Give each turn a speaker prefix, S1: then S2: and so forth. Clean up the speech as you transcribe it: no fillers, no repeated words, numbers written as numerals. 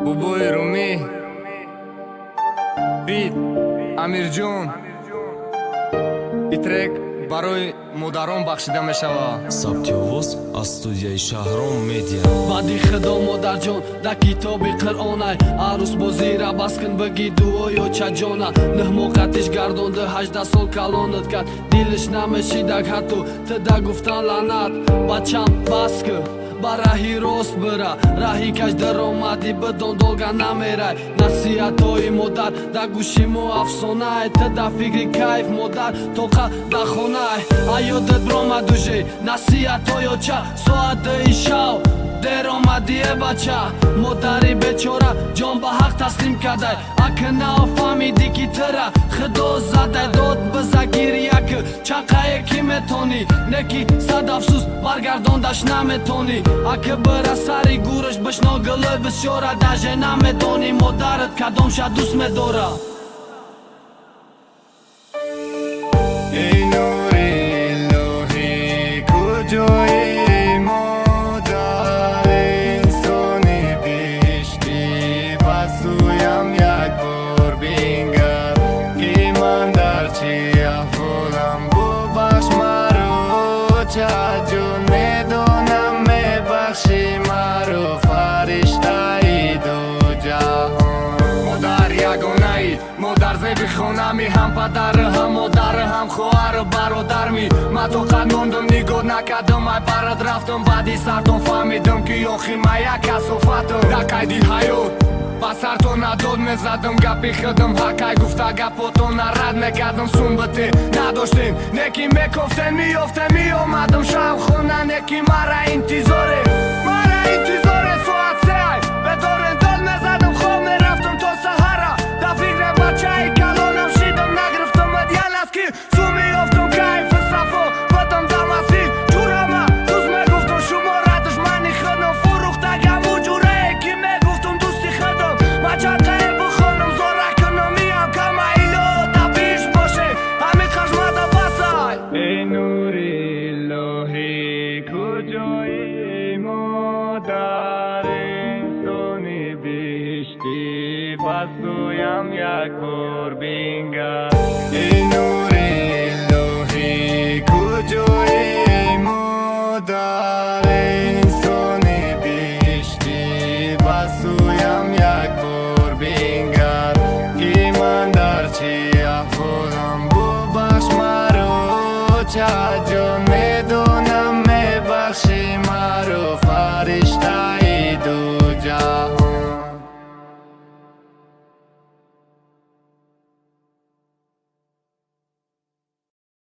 S1: بوبوی رومی فید амирҷон итрек барои модарон бахшида мешавад.
S2: сабти овоз аз студияи шаҳром медиа.
S3: баъди худо модарҷон да китоби қуръонай арӯз бозира бас кун биги дуо ё чаҷона ниҳмоқатиш гардонди 18 сол калонат кард дилиш намешидак ҳатто тида гуфтан лаънат бачам бас кун ба раҳи рост бира раҳи каш даромадӣ бидон долга намерай насиҳатҳои модар да гӯши мо афсонае ти да фикри кайф модар тоқа да хонае аёдат бромадуже насиҳатҳоё ча соати шав дер омадие бача модари бечора ҷон ба ҳақ таслим кардай ака наофамиди ки тира худо задай дод биза гирия ки чақае ки метонӣ неки сад афсӯс баргардондаш наметонӣ ака бира сари гӯраш бишно гилӯй бисёра даже намедонӣ модарат кадомша дӯст медора.
S1: эй нури илоҳӣ куҷои модар инсони биштӣ ба сӯям як бор бингар ки ман дар чӣ аҳволам бубахш маро чаҷон медонам мебахши маро фариштаи ду ҷаҳон. модар ягонаи модар зеби хонами ҳам падару ҳам модару ҳам хоҳару бародарми ман то қад мондум нигоҳ накардам ай барат рафтам баъди сартон фаҳмидам ки охи ман як касофатам дар қайди ҳаёт ба сартон надод мезадам гапи худам ҳакай гуфта гапотона рад мекардам сумбате надоштем неки мекофтем меёфтем меомадам шавхона неки мара интизоре соат сеай бедорен дод мезадам хоб мерафтам то саҳара да фикре бачаи калонам шидам нагрифтам адьянаст ки су меёфтам кайфи сафо бадам дамасти ҷурама дӯст мегуфтам шумо радаш мани худам фурӯхтагам у ҷурае ки мегуфтам дӯсти худам мачақае бихонам зора кунам миям кама ило да биш боше ҳамин хашмада басай. эй нури илоҳӣ куҷои модар инсони биштӣ ба сӯям як бор